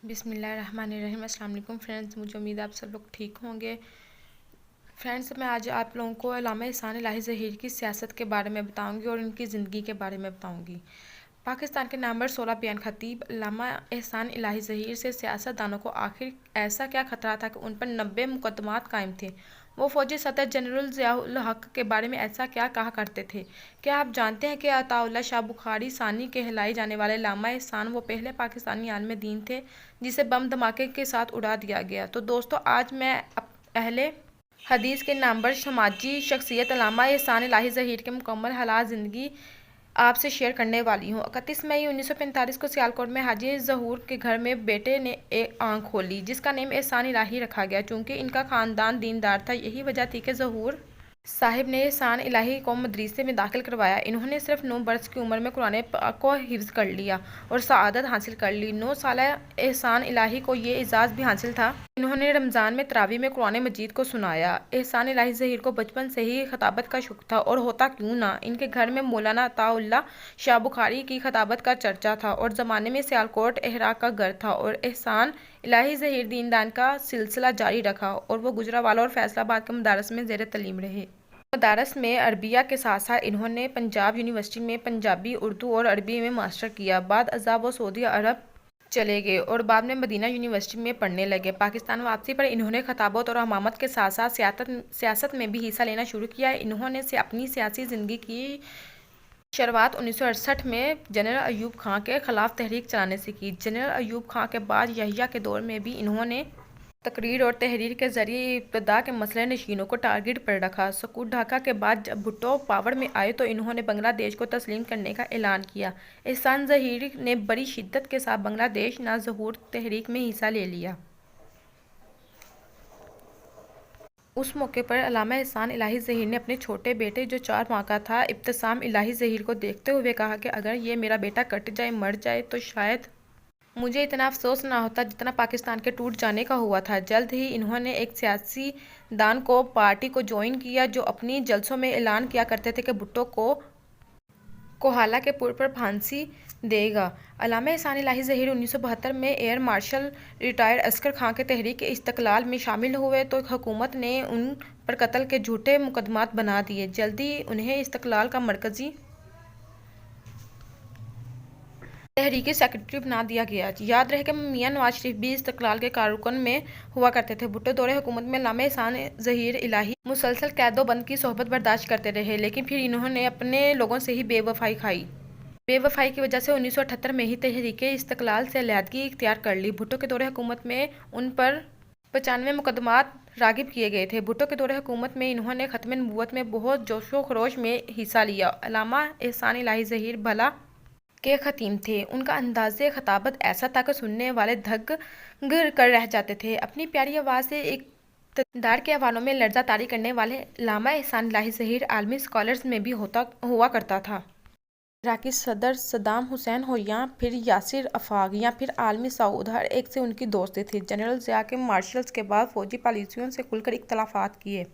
بسم اللہ الرحمن الرحیم۔ السلام علیکم فرینڈز، مجھے امید ہے آپ سب لوگ ٹھیک ہوں گے۔ فرینڈز، میں آج آپ لوگوں کو علامہ احسان الہی ظہیر کی سیاست کے بارے میں بتاؤں گی اور ان کی زندگی کے بارے میں بتاؤں گی۔ پاکستان کے نامور 16 بیان خطیب علامہ احسان الہی ظہیر سے سیاست دانوں کو آخر ایسا کیا خطرہ تھا کہ ان پر 90 مقدمات قائم تھے؟ وہ فوجی صدر جنرل ضیاء الحق کے بارے میں ایسا کیا کہا کرتے تھے؟ کیا آپ جانتے ہیں کہ عطا اللہ شاہ بخاری ثانی کہلائے جانے والے علامہ احسان وہ پہلے پاکستانی عالم دین تھے جسے بم دھماکے کے ساتھ اڑا دیا گیا؟ تو دوستو، آج میں اہل حدیث کے نامور سماجی شخصیت علامہ احسان الہی ظہیر کے مکمل حالات زندگی آپ سے شیئر کرنے والی ہوں۔ 31 مئی 1945 کو سیالکوٹ میں حاجی ظہور کے گھر میں بیٹے نے ایک آنکھ کھولی جس کا نام احسان الہی رکھا گیا چونکہ ان کا خاندان دیندار تھا۔ یہی وجہ تھی کہ ظہور صاحب نے احسان الہی کو مدرسے میں داخل کروایا۔ انہوں نے صرف 9 برس کی عمر میں قرآن پاک کو حفظ کر لیا اور سعادت حاصل کر لی۔ 9 سالہ احسان الہی کو یہ اعزاز بھی حاصل تھا۔ انہوں نے رمضان میں تراویح میں قرآن مجید کو سنایا۔ احسان الہی ظہیر کو بچپن سے ہی خطابت کا شوق تھا اور ہوتا کیوں نہ، ان کے گھر میں مولانا عطا اللہ شاہ بخاری کی خطابت کا چرچا تھا اور زمانے میں سیالکوٹ احراق کا گھر تھا اور احسان الہی ظہیر دین دان کا سلسلہ جاری رکھا اور وہ گجرانوالہ اور فیصل آباد کے مدارس میں زیر تعلیم رہے۔ مدارس میں عربیہ کے ساتھ ساتھ انہوں نے پنجاب یونیورسٹی میں پنجابی، اردو اور عربی میں ماسٹر کیا۔ بعد ازاں وہ سعودی عرب چلے گئے اور بعد میں مدینہ یونیورسٹی میں پڑھنے لگے۔ پاکستان واپسی پر انہوں نے خطابت اور امامت کے ساتھ ساتھ سیاست میں بھی حصہ لینا شروع کیا۔ انہوں نے اپنی سیاسی زندگی کی شروعات 1968 میں جنرل ایوب خان کے خلاف تحریک چلانے سے کی۔ جنرل ایوب خان کے بعد یحییٰ کے دور میں بھی انہوں نے تقریر اور تحریر کے ذریعے ابتدا کے مسلح نشینوں کو ٹارگٹ پر رکھا۔ سقوط ڈھاکہ کے بعد جب بھٹو پاور میں آئے تو انہوں نے بنگلہ دیش کو تسلیم کرنے کا اعلان کیا۔ احسان ظہیر نے بڑی شدت کے ساتھ بنگلہ دیش نہ ظہور تحریک میں حصہ لے لیا۔ اس موقع پر علامہ احسان الہی ظہیر نے اپنے چھوٹے بیٹے جو 4 ماہ کا تھا ابتسام الہی ظہیر کو دیکھتے ہوئے کہا کہ اگر یہ میرا بیٹا کٹ جائے، مر جائے تو شاید مجھے اتنا افسوس نہ ہوتا جتنا پاکستان کے ٹوٹ جانے کا ہوا تھا۔ جلد ہی انہوں نے ایک سیاسی دان کو پارٹی کو جوائن کیا جو اپنی جلسوں میں اعلان کیا کرتے تھے کہ بھٹو کو کوہالہ کے پل پر پھانسی دے گا۔ علامہ احسان الہی ظہیر 1972 میں ایئر مارشل ریٹائرڈ عسکر خان کے تحریک استقلال میں شامل ہوئے تو حکومت نے ان پر قتل کے جھوٹے مقدمات بنا دیے۔ جلد ہی انہیں استقلال کا مرکزی تحریکی سیکرٹری بنا دیا گیا۔ یاد رہے کہ میاں نواز شریف بھی استقلال کے کارکن میں ہوا کرتے تھے۔ بھٹو دور حکومت میں علامہ احسان ظہیر الہی مسلسل قید و بند کی صحبت برداشت کرتے رہے لیکن پھر انہوں نے اپنے لوگوں سے ہی بے وفائی کھائی۔ بے وفائی کی وجہ سے 1978 میں ہی تحریک استقلال سے علیحدگی اختیار کر لی۔ بھٹو کے دور حکومت میں ان پر 95 مقدمات راغب کیے گئے تھے۔ بھٹو کے دور حکومت میں انہوں نے ختم نبوت میں بہت جوش و خروش میں حصہ لیا۔ علامہ احسان الہی ظہیر بھلا کے خطیب تھے۔ ان کا انداز خطابت ایسا تھا کہ سننے والے دھک گر کر رہ جاتے تھے۔ اپنی پیاری آواز سے اقتدار کے حوالوں میں لرزہ طاری کرنے والے علامہ احسان الہی ظہیر عالمی اسکالرز میں بھی ہوا کرتا تھا۔ عراقی صدر صدام حسین ہو یا پھر یاسر عرفات یا پھر عالمی سعود، ہر ایک سے ان کی دوستی تھی۔ جنرل ضیاء کے مارشلز کے بعد فوجی پالیسیوں سے کھل کر اختلافات کیے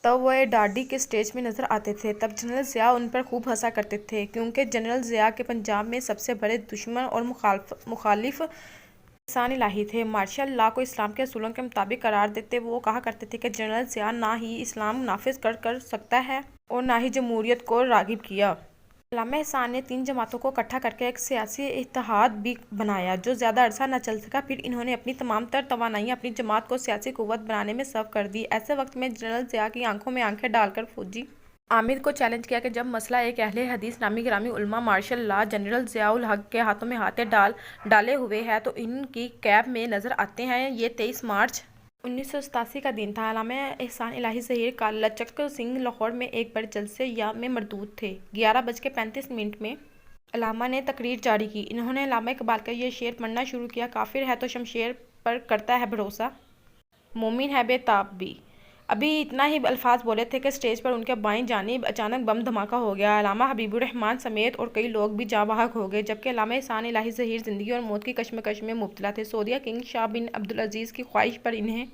تب وہ ڈاڈی کے سٹیج میں نظر آتے تھے۔ تب جنرل ضیاء ان پر خوب ہنسا کرتے تھے کیونکہ جنرل ضیاء کے پنجاب میں سب سے بڑے دشمن اور مخالف احسان الہی تھے۔ مارشل لاء کو اسلام کے اصولوں کے مطابق قرار دیتے وہ کہا کرتے تھے کہ جنرل ضیاء نہ ہی اسلام نافذ کر سکتا ہے اور نہ ہی جمہوریت کو راغب کیا۔ علامہ احسان نے 3 جماعتوں کو اکٹھا کرکے ایک سیاسی اتحاد بھی بنایا جو زیادہ عرصہ نہ چل سکا۔ پھر انہوں نے اپنی تمام تر توانائی اپنی جماعت کو سیاسی قوت بنانے میں صرف کر دی۔ ایسے وقت میں جنرل ضیاء کی آنکھوں میں آنکھیں ڈال کر فوجی عامر کو چیلنج کیا کہ جب مسئلہ ایک اہل حدیث نامی گرامی علماء مارشل لاء جنرل ضیاء الحق کے ہاتھوں میں ہاتھیں ڈالے ہوئے ہیں تو ان کی کیب میں نظر آتے ہیں۔ یہ 23 مارچ 1987 کا دن تھا۔ علامہ احسان الہی ظہیر کا لچک سنگھ لاہور میں ایک بڑے جلسے میں مردود تھے۔ 11:35 میں علامہ نے تقریر جاری کی۔ انہوں نے علامہ اقبال کا یہ شعر پڑھنا شروع کیا: کافر ہے تو شمشیر پر کرتا ہے بھروسہ، مومن ہے بے تاب بھی۔ ابھی اتنا ہی الفاظ بولے تھے کہ اسٹیج پر ان کے بائیں جانب اچانک بم دھماکہ ہو گیا۔ علامہ حبیب الرحمن سمیت اور کئی لوگ بھی جاں بحق ہو گئے جبکہ علامہ احسان الہی ظہیر زندگی اور موت کی کشمکش میں مبتلا تھے۔ سعودیہ کنگ شاہ بن عبدالعزیز کی خواہش پر انہیں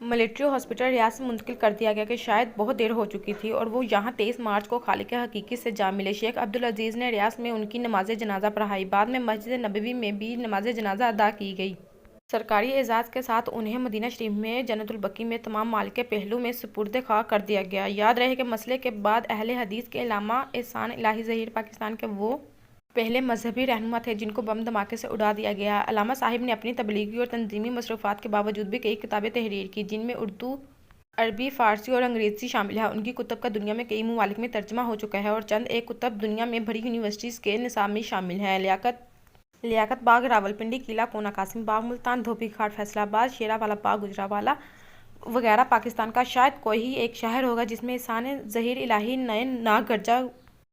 ملٹری ہاسپٹل ریاض سے منتقل کر دیا گیا کہ شاید بہت دیر ہو چکی تھی اور وہ یہاں 23 مارچ کو خالق حقیقی سے جا ملے۔ شیخ عبدالعزیز نے ریاض میں ان کی نماز جنازہ پڑھائی۔ بعد میں مسجد نبوی میں بھی نماز جنازہ ادا کی گئی۔ سرکاری اعزاز کے ساتھ انہیں مدینہ شریف میں جنت البقیع میں تمام مال کے پہلو میں سپرد خاک کر دیا گیا۔ یاد رہے کہ مسئلے کے بعد اہل حدیث کے علامہ احسان الہی ظہیر پاکستان کے وہ پہلے مذہبی رہنما تھے جن کو بم دھماکے سے اڑا دیا گیا۔ علامہ صاحب نے اپنی تبلیغی اور تنظیمی مصروفات کے باوجود بھی کئی کتابیں تحریر کی، جن میں اردو، عربی، فارسی اور انگریزی شامل ہے۔ ان کی کتب کا دنیا میں کئی ممالک میں ترجمہ ہو چکا ہے اور چند ایک کتب دنیا میں بڑی یونیورسٹیز کے نصاب میں شامل ہیں۔ لیاقت باغ راولپنڈی، قلعہ کونا قاسم باغ ملتان، دھوبی گھاٹ فیصل آباد، شیرا والا باغ گجرانوالہ وغیرہ پاکستان کا شاید کوئی ہی ایک شہر ہوگا جس میں احسان ظہیر الہی نئے نہ گرجا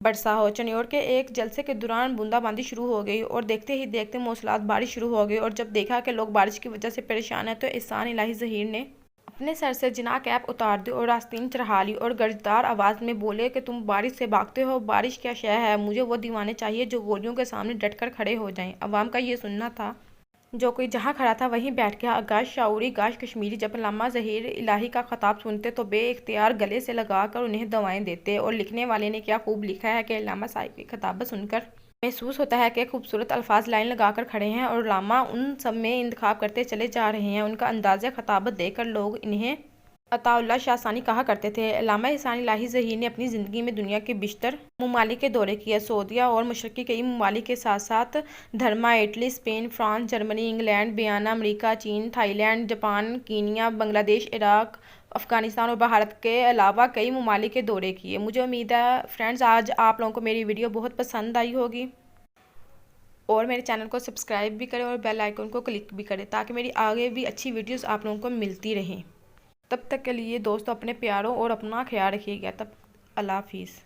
برسا ہو۔ چنیوڑ کے ایک جلسے کے دوران بوندا باندی شروع ہو گئی اور دیکھتے ہی دیکھتے موسلادھار بارش شروع ہو گئی، اور جب دیکھا کہ لوگ بارش کی وجہ سے پریشان ہیں تو احسان الہی ظہیر نے اپنے سر سے جناح کیپ اتار دی اور آستین چڑھا لی اور گرجدار آواز میں بولے کہ تم بارش سے بھاگتے ہو، بارش کیا شے ہے، مجھے وہ دیوانے چاہیے جو گولیوں کے سامنے ڈٹ کر کھڑے ہو جائیں۔ عوام کا یہ سننا تھا، جو کوئی جہاں کھڑا تھا وہیں بیٹھ گیا۔ گاش شعوری، گاش کشمیری جب علامہ ظہیر الہی کا خطاب سنتے تو بے اختیار گلے سے لگا کر انہیں دوائیں دیتے، اور لکھنے والے نے کیا خوب لکھا ہے کہ علامہ صاحب کی خطابت سن کر محسوس ہوتا ہے کہ خوبصورت الفاظ لائن لگا کر کھڑے ہیں اور علامہ ان سب میں انتخاب کرتے چلے جا رہے ہیں۔ ان کا انداز خطابت دیکھ کر لوگ انہیں عطا اللہ شاہ ثانی کہا کرتے تھے۔ علامہ احسان الہی ظہیر نے اپنی زندگی میں دنیا کے بیشتر ممالک کے دورے کیے۔ سعودیہ اور مشرقی کئی ممالک کے ساتھ ساتھ دھرما، Italy, Spain, France, Germany, England, بیانا، امریکہ، چین، Thailand, Japan, Kenya, Bangladesh, عراق، افغانستان اور بھارت کے علاوہ کئی ممالک کے دورے کیے۔ مجھے امید ہے فرینڈز آج آپ لوگوں کو میری ویڈیو بہت پسند آئی ہوگی، اور میرے چینل کو سبسکرائب بھی کریں اور بیل آئیکن کو کلک بھی کریں تاکہ میری آگے بھی اچھی ویڈیوز آپ لوگوں کو ملتی رہیں۔ تب تک کے لیے دوستو اپنے پیاروں اور اپنا خیال رکھیے گا۔ اللہ حافظ۔